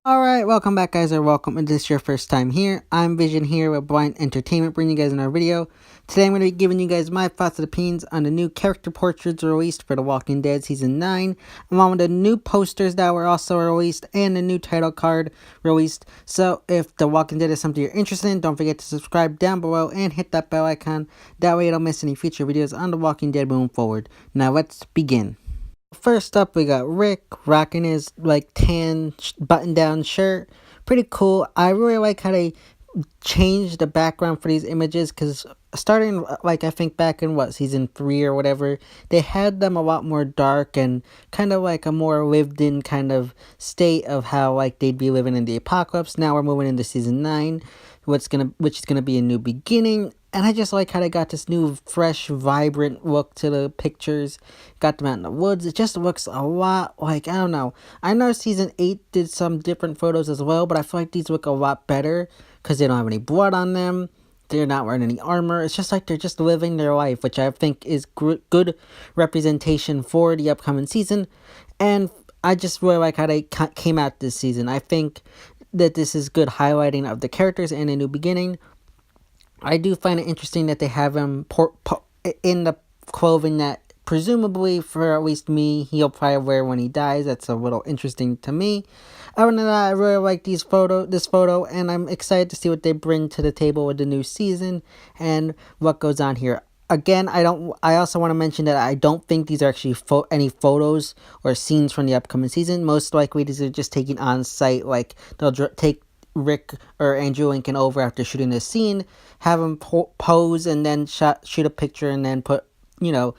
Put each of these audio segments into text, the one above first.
Alright, welcome back guys, or welcome if this is your first time here. I'm Vision here with Blind Entertainment, bringing you guys another video. Today I'm going to be giving you guys my thoughts and opinions on the new character portraits released for The Walking Dead Season 9, along with the new posters that were also released, and the new title card released. So if The Walking Dead is something you're interested in, don't forget to subscribe down below and hit that bell icon. That way you don't miss any future videos on The Walking Dead moving forward. Now let's begin. First up, we got Rick rocking his tan button-down shirt. Pretty cool. I really like how they changed the background for these images, because starting I think back in season 3 or whatever, they had them a lot more dark and kind of like a more lived in kind of state of how they'd be living in the apocalypse. Now we're moving into season 9, which is gonna be a new beginning. And I just like how they got this new, fresh, vibrant look to the pictures. Got them out in the woods. It just looks a lot I don't know. I know season 8 did some different photos as well, but I feel like these look a lot better because they don't have any blood on them. They're not wearing any armor. It's just like they're just living their life, which I think is good representation for the upcoming season. And I just really like how they came out this season. I think that this is good highlighting of the characters and a new beginning. I do find it interesting that they have him in the clothing that presumably, for at least me, he'll probably wear when he dies. That's a little interesting to me. Other than that, I really like this photo, and I'm excited to see what they bring to the table with the new season and what goes on here. Again, I also want to mention that I don't think these are actually any photos or scenes from the upcoming season. Most likely, these are just taken on site. They'll take Rick or Andrew Lincoln over after shooting this scene, have him pose, and then shoot a picture, and then put, do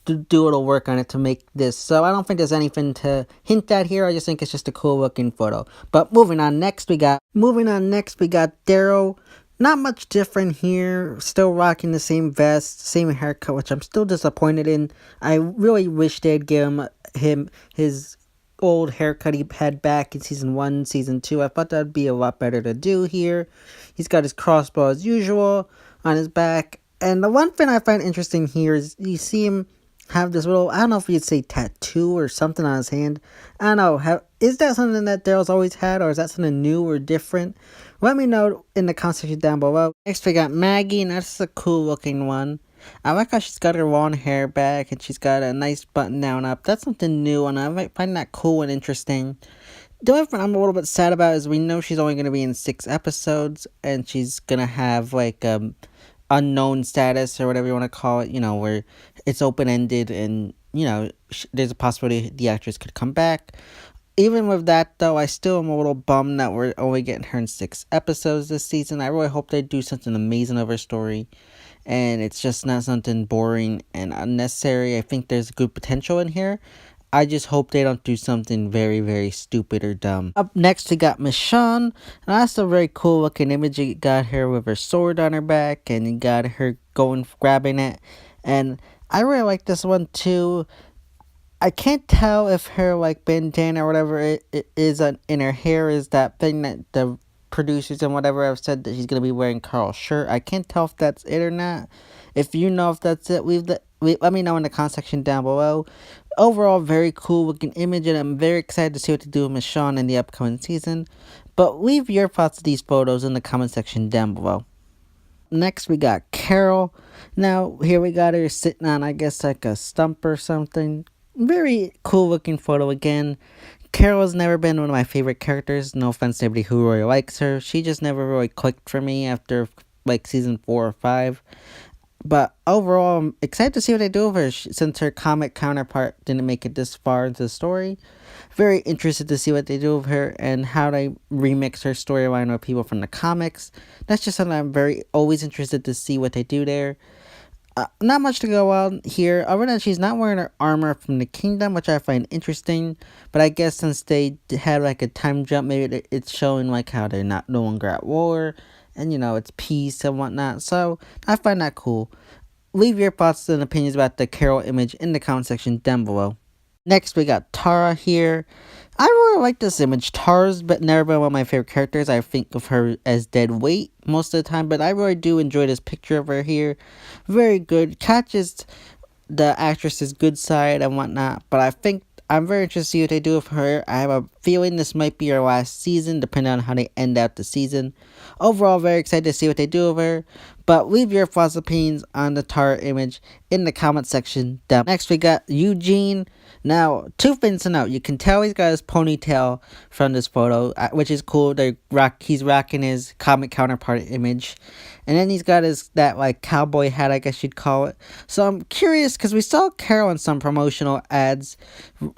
a little work on it to make this. So I don't think there's anything to hint at here. I just think it's just a cool looking photo. But moving on next, we got Daryl. Not much different here. Still rocking the same vest, same haircut, which I'm still disappointed in. I really wish they'd give him his old haircut he had back in season 1, season 2. I thought that'd be a lot better to do here. He's got his crossbow as usual on his back. And the one thing I find interesting here is you see him have this little, I don't know if you'd say tattoo or something on his hand. I don't know. Is that something that Daryl's always had, or is that something new or different? Let me know in the comment section down below. Next we got Maggie, and that's a cool looking one. I like how she's got her long hair back and she's got a nice button down up. That's something new, and I might find that cool and interesting. The only thing I'm a little bit sad about is we know she's only going to be in 6 episodes, and she's going to have unknown status or whatever you want to call it, where it's open-ended and, there's a possibility the actress could come back. Even with that, though, I still am a little bummed that we're only getting her in 6 episodes this season. I really hope they do something amazing of her story, and it's just not something boring and unnecessary. I think there's good potential in here. I just hope they don't do something very, very stupid or dumb. Up next, we got Michonne, and that's a very cool looking image. You got her with her sword on her back, and you got her grabbing it, and I really like this one too. I can't tell if her bandana or whatever it is in her hair is that thing that the producers and whatever have said that she's gonna be wearing Carl's shirt. I can't tell if that's it or not. If you know if that's it, let me know in the comment section down below. Overall, very cool looking image, and I'm very excited to see what to do with Michonne in the upcoming season. But leave your thoughts of these photos in the comment section down below. Next, we got Carol. Now, here we got her sitting on, I guess, a stump or something. Very cool looking photo again. Carol has never been one of my favorite characters. No offense to anybody who really likes her. She just never really clicked for me after season 4 or 5. But overall, I'm excited to see what they do with her since her comic counterpart didn't make it this far into the story. Very interested to see what they do with her and how they remix her storyline with people from the comics. That's just something I'm always interested to see what they do there. Not much to go on here, other than she's not wearing her armor from the kingdom, which I find interesting. But I guess since they had a time jump, maybe it's showing how they're no longer at war, and it's peace and whatnot. So I find that cool. Leave your thoughts and opinions about the Carol image in the comment section down below. Next, we got Tara here. I really like this image. Tara's never been one of my favorite characters. I think of her as dead weight most of the time, but I really do enjoy this picture of her here. Very good. Catches the actress's good side and whatnot, but I think I'm very interested to see what they do with her. I have a feeling this might be her last season, depending on how they end out the season. Overall, very excited to see what they do with her. But leave your thoughts and opinions on the Tara image in the comment section down. Next, we got Eugene. Now, two things to note. You can tell he's got his ponytail from this photo, which is cool. He's rocking his comic counterpart image. And then he's got that like cowboy hat, I guess you'd call it. So I'm curious because we saw Carol in some promotional ads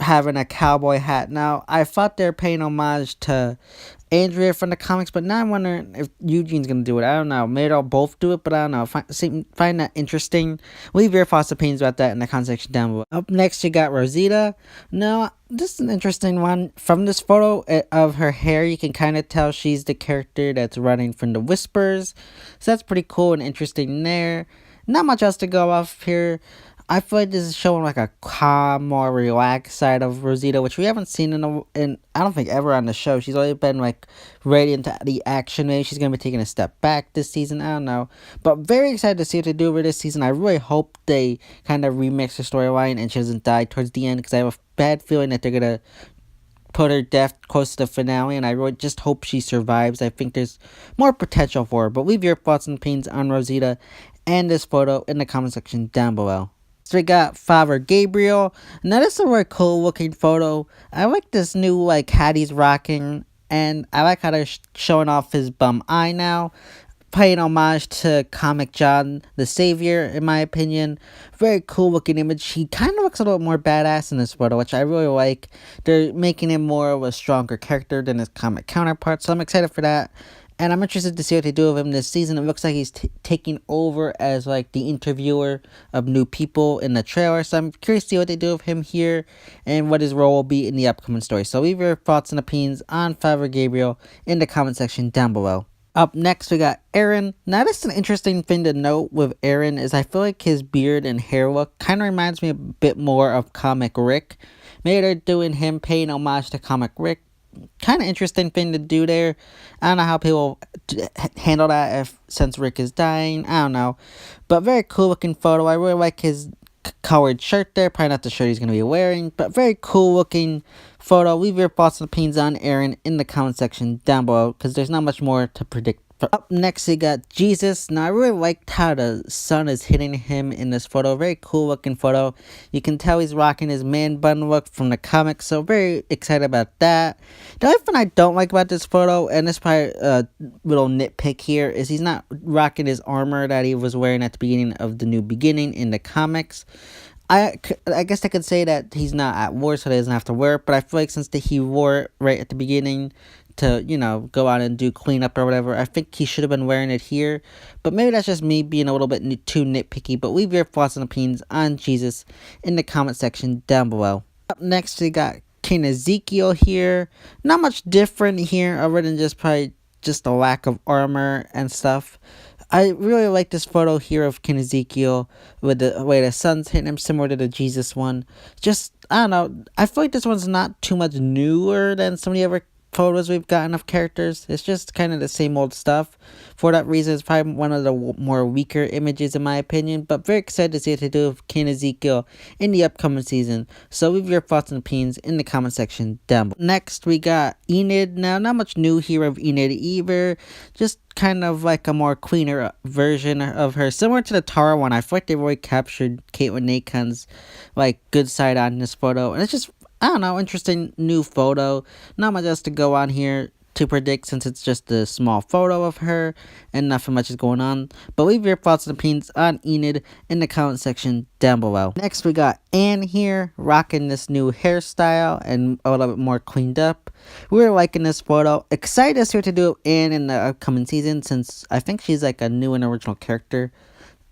having a cowboy hat. Now, I thought they were paying homage to Andrea from the comics, but now I'm wondering if Eugene's gonna do it. I don't know. Maybe they'll both do it, but I don't know. Find that interesting. Leave your thoughts and opinions about that in the comment section down below. Up next, you got Rosita. Now, this is an interesting one. From this photo of her hair, you can kind of tell she's the character that's running from the Whispers. So that's pretty cool and interesting there. Not much else to go off here. I feel like this is showing like a calm, more relaxed side of Rosita, which we haven't seen in I don't think ever on the show. She's always been like ready into the action. Maybe she's gonna be taking a step back this season. I don't know, but very excited to see what they do over this season. I really hope they kind of remix the storyline and she doesn't die towards the end, because I have a bad feeling that they're gonna put her death close to the finale, and I really just hope she survives. I think there's more potential for her. But leave your thoughts and opinions on Rosita and this photo in the comment section down below. So we got Father Gabriel. Now this is a very cool looking photo. I like this new like hat he's rocking, and I like how they're showing off his bum eye now, paying homage to Comic John the Savior, in my opinion. Very cool looking image. He kind of looks a little more badass in this photo, which I really like. They're making him more of a stronger character than his comic counterpart, so I'm excited for that. And I'm interested to see what they do with him this season. It looks like he's taking over as like the interviewer of new people in the trailer. So I'm curious to see what they do with him here and what his role will be in the upcoming story. So leave your thoughts and opinions on Father Gabriel in the comment section down below. Up next, we got Aaron. Now, that's an interesting thing to note with Aaron is I feel like his beard and hair look kind of reminds me a bit more of Comic Rick. Maybe they're doing him paying homage to Comic Rick. Kind of interesting thing to do there. I don't know how people handle that since Rick is dying. I don't know. But very cool looking photo. I really like his colored shirt there. Probably not the shirt he's going to be wearing. But very cool looking photo. Leave your thoughts and opinions on Aaron in the comment section down below, because there's not much more to predict. Up next, we got Jesus. Now, I really liked how the sun is hitting him in this photo. Very cool looking photo. You can tell he's rocking his man bun look from the comics, so very excited about that. The only thing I don't like about this photo, and this is probably a little nitpick here, is he's not rocking his armor that he was wearing at the beginning of the New Beginning in the comics. I guess I could say that he's not at war, so he doesn't have to wear it, but I feel like since he wore it right at the beginning to, go out and do cleanup or whatever, I think he should have been wearing it here. But maybe that's just me being a little bit too nitpicky. But leave your thoughts and opinions on Jesus in the comment section down below. Up next, we got King Ezekiel here. Not much different here, other than probably just a lack of armor and stuff. I really like this photo here of King Ezekiel with the way the sun's hitting him, similar to the Jesus one. Just, I don't know, I feel like this one's not too much newer than some of the other photos we've gotten of characters. It's just kind of the same old stuff. For that reason, it's probably one of the more weaker images in my opinion, but very excited to see what they do with King Ezekiel in the upcoming season. So leave your thoughts and opinions in the comment section down below. Next, we got Enid. Now, not much new here of Enid either. Just kind of like a more cleaner version of her, similar to the Tara one. I feel like they really captured Caitlin Nacon's like good side on this photo, and it's just, I don't know, interesting new photo. Not much else to go on here to predict, since it's just a small photo of her and nothing much is going on. But leave your thoughts and opinions on Enid in the comment section down below. Next, we got Anne here, rocking this new hairstyle and a little bit more cleaned up. We're liking this photo. Excited to see what to do with Anne in the upcoming season, since I think she's like a new and original character.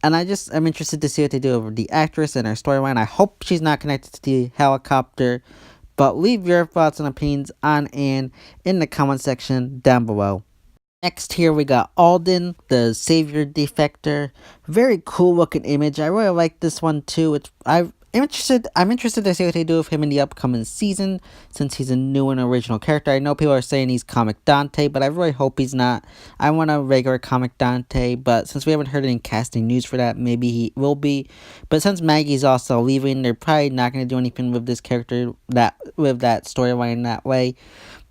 And I'm interested to see what they do with the actress and her storyline. I hope she's not connected to the helicopter. But leave your thoughts and opinions on Anne in the comment section down below. Next here we got Alden, the Savior Defector. Very cool looking image. I really like this one too. I'm interested to see what they do with him in the upcoming season, since he's a new and original character. I know people are saying he's Comic Dante, but I really hope he's not. I want a regular Comic Dante, but since we haven't heard any casting news for that, maybe he will be. But since Maggie's also leaving, they're probably not going to do anything with this character with that storyline that way.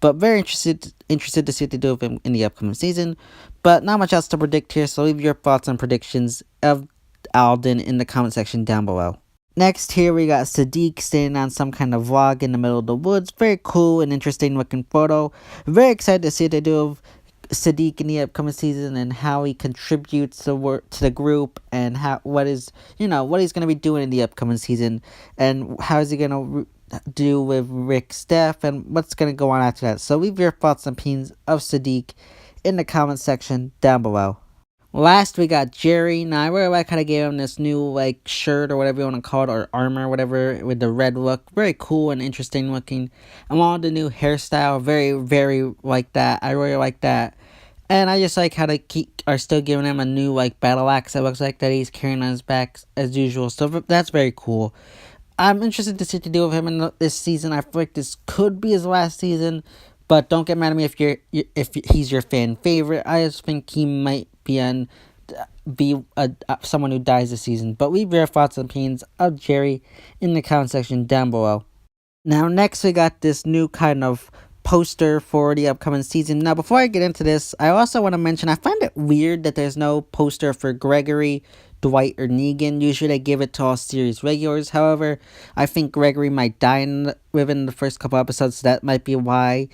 But very interested to see what they do with him in the upcoming season. But not much else to predict here, so leave your thoughts and predictions of Alden in the comment section down below. Next here we got Siddiq standing on some kind of log in the middle of the woods. Very cool and interesting looking photo. Very excited to see what they do with Siddiq in the upcoming season and how he contributes to the group, and what he's gonna be doing in the upcoming season, and how is he gonna do with Rick's death, and what's gonna go on after that. So leave your thoughts and opinions of Siddiq in the comment section down below. Last, we got Jerry. Now, I really like how they gave him this new, shirt or whatever you want to call it, or armor, whatever, with the red look. Very cool and interesting looking. Along with the new hairstyle, very, very like that. I really like that. And I just like how they are still giving him a new, battle axe. It looks like that he's carrying on his back as usual. So that's very cool. I'm interested to see what to do with him in this season. I feel like this could be his last season. But don't get mad at me if he's your fan favorite. I just think he might be someone who dies this season. But leave your thoughts and opinions of Jerry in the comment section down below. Now, next we got this new kind of poster for the upcoming season. Now, before I get into this, I also want to mention I find it weird that there's no poster for Gregory, Dwight, or Negan. Usually they give it to all series regulars. However, I think Gregory might die within the first couple episodes, so that might be why.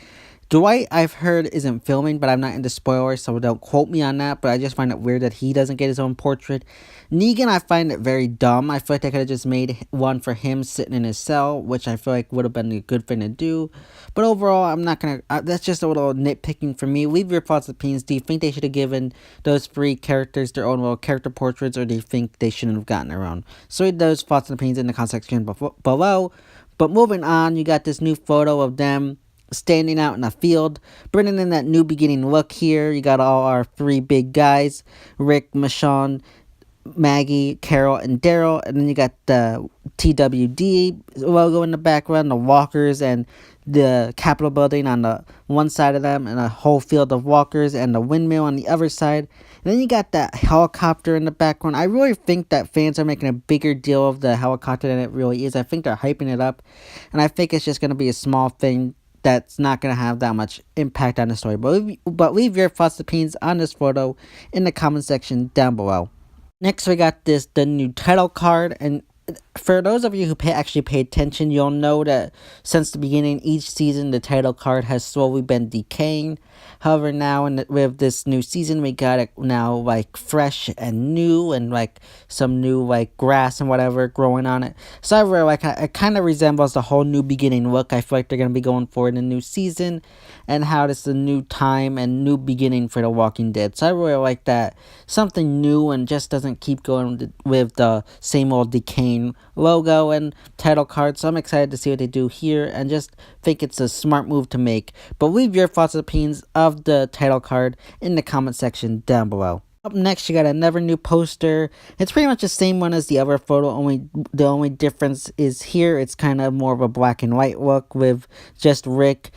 Dwight, I've heard, isn't filming, but I'm not into spoilers, so don't quote me on that, but I just find it weird that he doesn't get his own portrait. Negan, I find it very dumb. I feel like they could have just made one for him sitting in his cell, which I feel like would have been a good thing to do. But overall, I'm not going to... that's just a little nitpicking for me. Leave your thoughts and opinions. Do you think they should have given those three characters their own little character portraits, or do you think they shouldn't have gotten their own? So leave those thoughts and opinions in the comment section below. But moving on, you got this new photo of them standing out in a field, bringing in that new beginning look here. You got all our three big guys, Rick, Michonne, Maggie, Carol, and Daryl, and then you got the TWD logo in the background, the walkers, and the Capitol building on the one side of them, and a whole field of walkers, and the windmill on the other side. And then you got that helicopter in the background. I really think that fans are making a bigger deal of the helicopter than it really is. I think they're hyping it up, and I think it's just going to be a small thing that's not going to have that much impact on the story. But leave your thoughts and opinions on this photo in the comment section down below. Next, we got the new title card, and for those of you who actually pay attention, you'll know that since the beginning, each season, the title card has slowly been decaying. However, now with this new season, we got it now fresh and new, and some new grass and whatever growing on it. So I really like it. Kind of resembles the whole new beginning look. I feel like they're going to be going for in the new season, and how this is a new time and new beginning for The Walking Dead. So I really like that. Something new and just doesn't keep going with the same old decaying logo and title card. So I'm excited to see what they do here, and just think it's a smart move to make. But leave your thoughts and opinions of the title card in the comment section down below. Up next, you got another new poster. It's pretty much the same one as the other photo, the only difference is here it's kind of more of a black and white look with just Rick,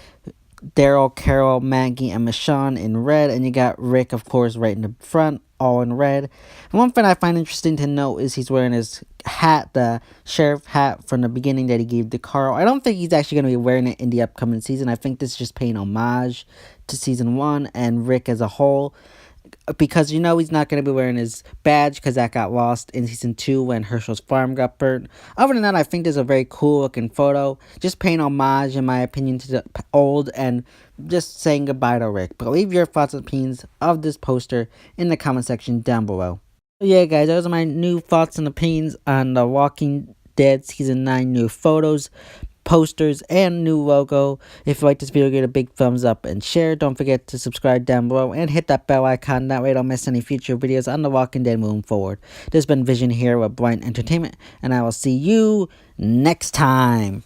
Daryl, Carol, Maggie, and Michonne in red, and you got Rick, of course, right in the front, all in red. And one thing I find interesting to note is he's wearing his hat, the sheriff hat from the beginning that he gave to Carl. I don't think he's actually going to be wearing it in the upcoming season. I think this is just paying homage to season 1 and Rick as a whole, because he's not going to be wearing his badge because that got lost in season 2 when Herschel's farm got burnt. Other than that, I think this is a very cool looking photo, just paying homage, in my opinion, to the old, and just saying goodbye to Rick. But leave your thoughts and opinions of this poster in the comment section down below. So yeah, guys, those are my new thoughts and opinions on The Walking Dead season 9 new photos, posters, and new logo. If you like this video, give it a big thumbs up and share. Don't forget to subscribe down below and hit that bell icon. That way you don't miss any future videos on The Walking Dead moving forward. This has been Vision here with Blind Entertainment, and I will see you next time.